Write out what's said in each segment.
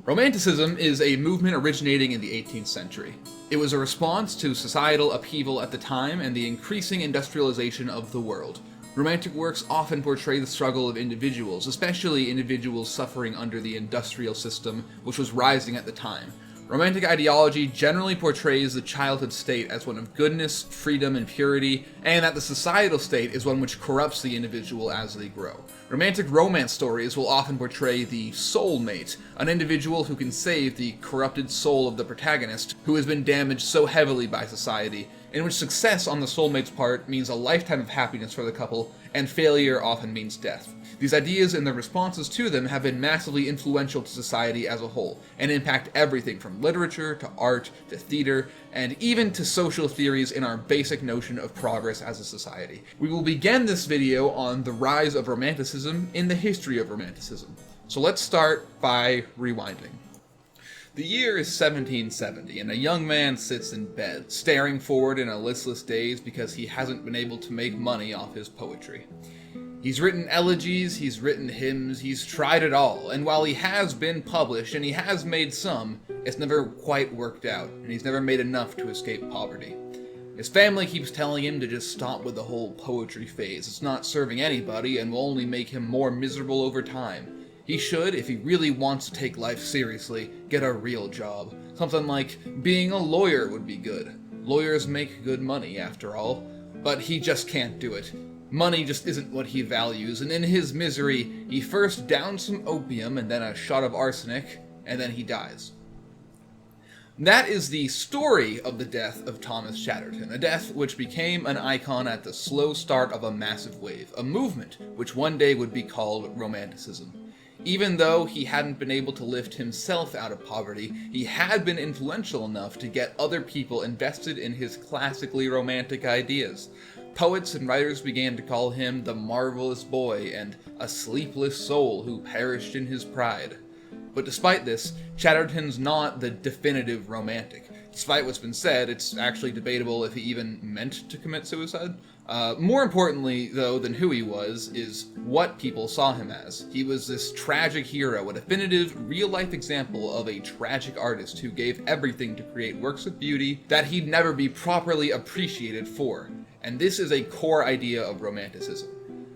Romanticism is a movement originating in the 18th century. It was a response to societal upheaval at the time and the increasing industrialization of the world. Romantic works often portray the struggle of individuals, especially individuals suffering under the industrial system, which was rising at the time. Romantic ideology generally portrays the childhood state as one of goodness, freedom, and purity, and that the societal state is one which corrupts the individual as they grow. Romantic romance stories will often portray the soulmate, an individual who can save the corrupted soul of the protagonist, who has been damaged so heavily by society, in which success on the soulmate's part means a lifetime of happiness for the couple, and failure often means death. These ideas and the responses to them have been massively influential to society as a whole, and impact everything from literature, to art, to theater, and even to social theories in our basic notion of progress as a society. We will begin this video on the rise of Romanticism in the history of Romanticism. So let's start by rewinding. The year is 1770, and a young man sits in bed, staring forward in a listless daze because he hasn't been able to make money off his poetry. He's written elegies, he's written hymns, he's tried it all, and while he has been published, and he has made some, it's never quite worked out, and he's never made enough to escape poverty. His family keeps telling him to just stop with the whole poetry phase. It's not serving anybody, and will only make him more miserable over time. He should, if he really wants to take life seriously, get a real job. Something like being a lawyer would be good. Lawyers make good money, after all. But he just can't do it. Money just isn't what he values, and in his misery, he first downs some opium and then a shot of arsenic, and then he dies. That is the story of the death of Thomas Chatterton, a death which became an icon at the slow start of a massive wave, a movement which one day would be called Romanticism. Even though he hadn't been able to lift himself out of poverty, he had been influential enough to get other people invested in his classically romantic ideas. Poets and writers began to call him the marvelous boy and a sleepless soul who perished in his pride. But despite this, Chatterton's not the definitive romantic. Despite what's been said, it's actually debatable if he even meant to commit suicide. More importantly, though, than who he was, is what people saw him as. He was this tragic hero, a definitive, real-life example of a tragic artist who gave everything to create works of beauty that he'd never be properly appreciated for. And this is a core idea of Romanticism.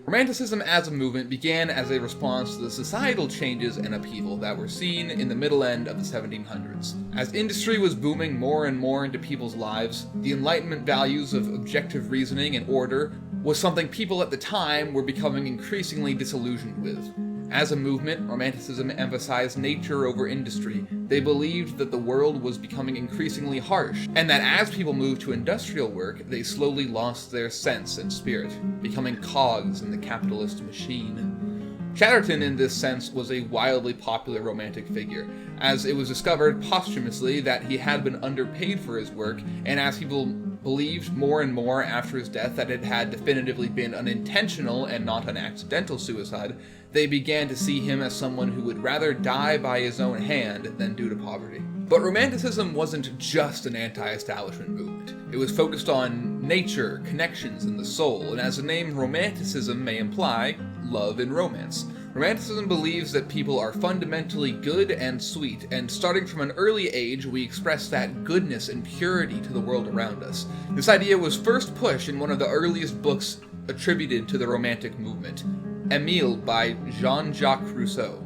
Romanticism as a movement began as a response to the societal changes and upheaval that were seen in the middle end of the 1700s. As industry was booming more and more into people's lives, the Enlightenment values of objective reasoning and order was something people at the time were becoming increasingly disillusioned with. As a movement, Romanticism emphasized nature over industry. They believed that the world was becoming increasingly harsh, and that as people moved to industrial work, they slowly lost their sense and spirit, becoming cogs in the capitalist machine. Chatterton, in this sense, was a wildly popular romantic figure, as it was discovered posthumously that he had been underpaid for his work, and as people believed more and more after his death that it had definitively been an intentional and not an accidental suicide, they began to see him as someone who would rather die by his own hand than due to poverty. But Romanticism wasn't just an anti-establishment movement. It was focused on nature, connections, and the soul, and as the name Romanticism may imply, love and romance. Romanticism believes that people are fundamentally good and sweet, and starting from an early age, we express that goodness and purity to the world around us. This idea was first pushed in one of the earliest books attributed to the Romantic movement, Émile by Jean-Jacques Rousseau.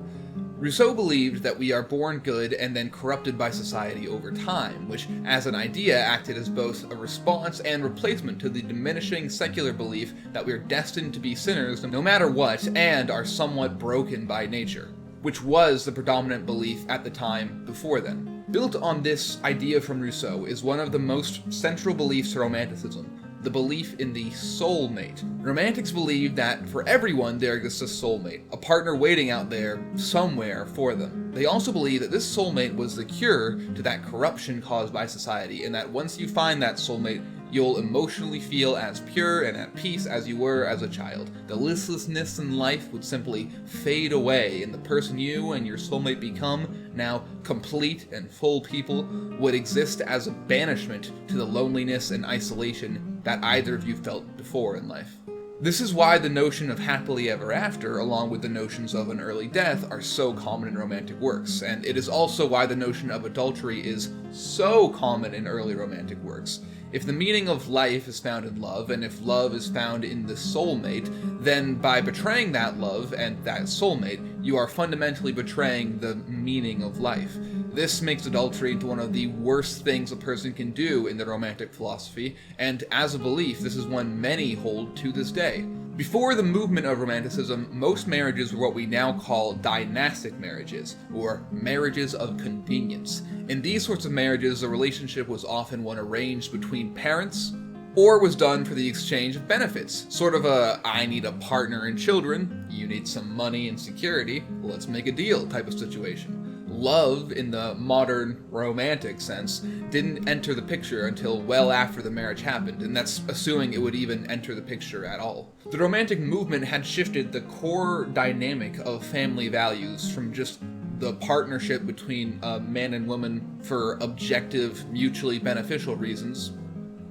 Rousseau believed that we are born good and then corrupted by society over time, which as an idea acted as both a response and replacement to the diminishing secular belief that we are destined to be sinners no matter what and are somewhat broken by nature, which was the predominant belief at the time before then. Built on this idea from Rousseau is one of the most central beliefs to Romanticism, the belief in the soulmate. Romantics believe that for everyone there exists a soulmate, a partner waiting out there somewhere for them. They also believe that this soulmate was the cure to that corruption caused by society, and that once you find that soulmate, you'll emotionally feel as pure and at peace as you were as a child. The listlessness in life would simply fade away, and the person you and your soulmate become, now complete and full people, would exist as a banishment to the loneliness and isolation that either of you felt before in life. This is why the notion of happily ever after, along with the notions of an early death, are so common in romantic works, and it is also why the notion of adultery is so common in early romantic works. If the meaning of life is found in love, and if love is found in the soulmate, then by betraying that love and that soulmate, you are fundamentally betraying the meaning of life. This makes adultery into one of the worst things a person can do in the romantic philosophy, and as a belief, this is one many hold to this day. Before the movement of Romanticism, most marriages were what we now call dynastic marriages, or marriages of convenience. In these sorts of marriages, the relationship was often one arranged between parents, or was done for the exchange of benefits. Sort of a, I need a partner and children, you need some money and security, let's make a deal type of situation. Love, in the modern romantic sense, didn't enter the picture until well after the marriage happened, and that's assuming it would even enter the picture at all. The romantic movement had shifted the core dynamic of family values from just the partnership between a man and woman for objective, mutually beneficial reasons.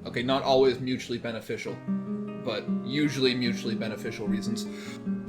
Okay, not always mutually beneficial, but usually mutually beneficial reasons,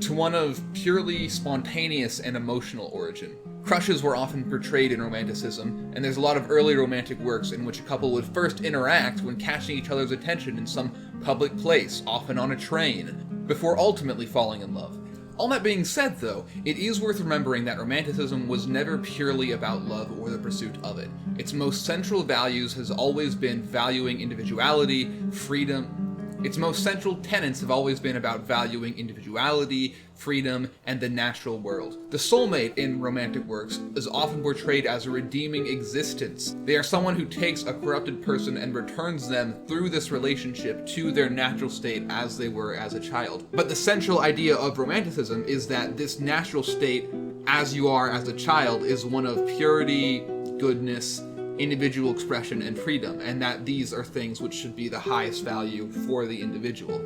to one of purely spontaneous and emotional origin. Crushes were often portrayed in Romanticism, and there's a lot of early romantic works in which a couple would first interact when catching each other's attention in some public place, often on a train, before ultimately falling in love. All that being said, though, it is worth remembering that Romanticism was never purely about love or the pursuit of it. Its most central values has always been valuing individuality, freedom. Its most central tenets have always been about valuing individuality, freedom, and the natural world. The soulmate in romantic works is often portrayed as a redeeming existence. They are someone who takes a corrupted person and returns them through this relationship to their natural state as they were as a child. But the central idea of Romanticism is that this natural state, as you are as a child, is one of purity, goodness, individual expression, and freedom, and that these are things which should be the highest value for the individual.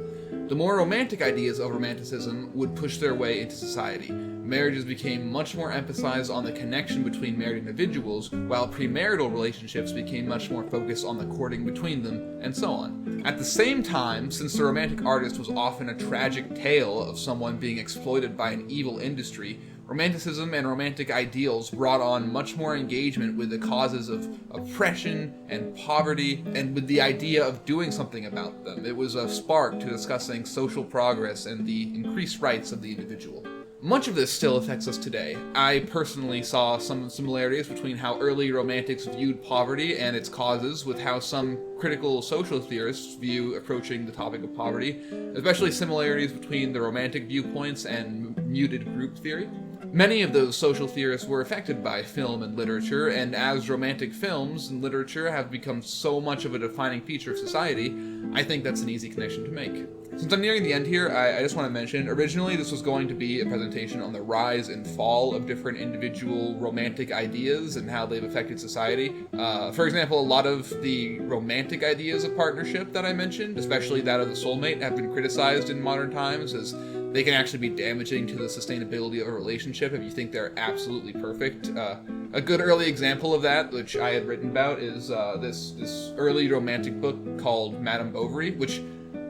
The more romantic ideas of Romanticism would push their way into society. Marriages became much more emphasized on the connection between married individuals, while premarital relationships became much more focused on the courting between them, and so on. At the same time, since the romantic artist was often a tragic tale of someone being exploited by an evil industry, Romanticism and romantic ideals brought on much more engagement with the causes of oppression and poverty, and with the idea of doing something about them. It was a spark to discussing social progress and the increased rights of the individual. Much of this still affects us today. I personally saw some similarities between how early romantics viewed poverty and its causes with how some critical social theorists view approaching the topic of poverty, especially similarities between the romantic viewpoints and muted group theory. Many of those social theorists were affected by film and literature, and as romantic films and literature have become so much of a defining feature of society, I think that's an easy connection to make. Since I'm nearing the end here, I just want to mention, originally this was going to be a presentation on the rise and fall of different individual romantic ideas and how they've affected society. For example, a lot of the romantic ideas of partnership that I mentioned, especially that of the soulmate, have been criticized in modern times as they can actually be damaging to the sustainability of a relationship if you think they're absolutely perfect. A good early example of that, which I had written about, is this early romantic book called Madam Bovary, which,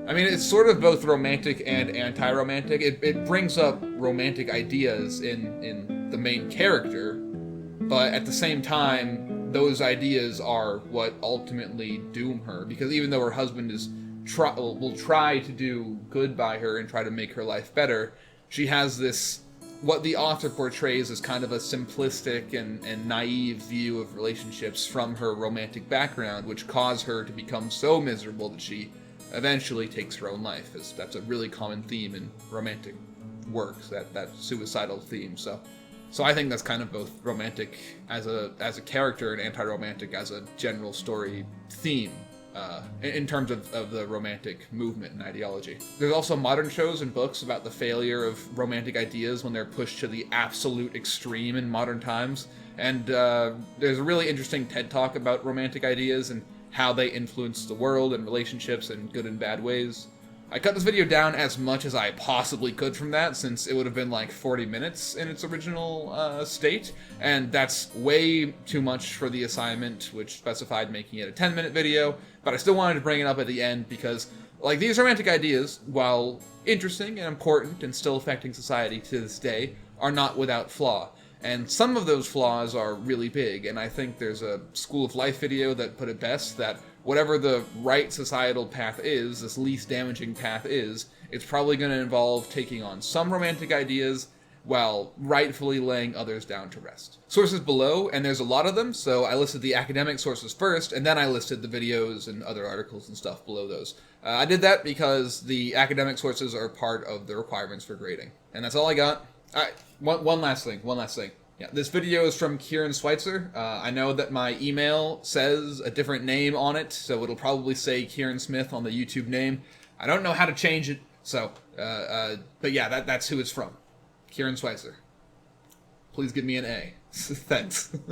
I mean, it's sort of both romantic and anti-romantic. It brings up romantic ideas in the main character, but at the same time, those ideas are what ultimately doom her, because even though her husband will try to do good by her and try to make her life better, she has this, what the author portrays as kind of a simplistic and naive view of relationships from her romantic background, which cause her to become so miserable that she eventually takes her own life. That's a really common theme in romantic works, that suicidal theme. So I think that's kind of both romantic as a character and anti-romantic as a general story theme. In terms of the romantic movement and ideology. There's also modern shows and books about the failure of romantic ideas when they're pushed to the absolute extreme in modern times, and there's a really interesting TED Talk about romantic ideas and how they influence the world and relationships in good and bad ways. I cut this video down as much as I possibly could from that, since it would have been like 40 minutes in its original state, and that's way too much for the assignment, which specified making it a 10-minute video, but I still wanted to bring it up at the end because, like, these romantic ideas, while interesting and important and still affecting society to this day, are not without flaw. And some of those flaws are really big, and I think there's a School of Life video that put it best, that whatever the right societal path is, this least damaging path is, it's probably going to involve taking on some romantic ideas while rightfully laying others down to rest. Sources below, and there's a lot of them, so I listed the academic sources first, and then I listed the videos and other articles and stuff below those. I did that because the academic sources are part of the requirements for grading. And that's all I got. Alright, one last thing. Yeah, this video is from Kieran Schweitzer. I know that my email says a different name on it, so it'll probably say Kieran Smith on the YouTube name. I don't know how to change it, so, but yeah, that's who it's from. Kieran Schweitzer. Please give me an A. Thanks.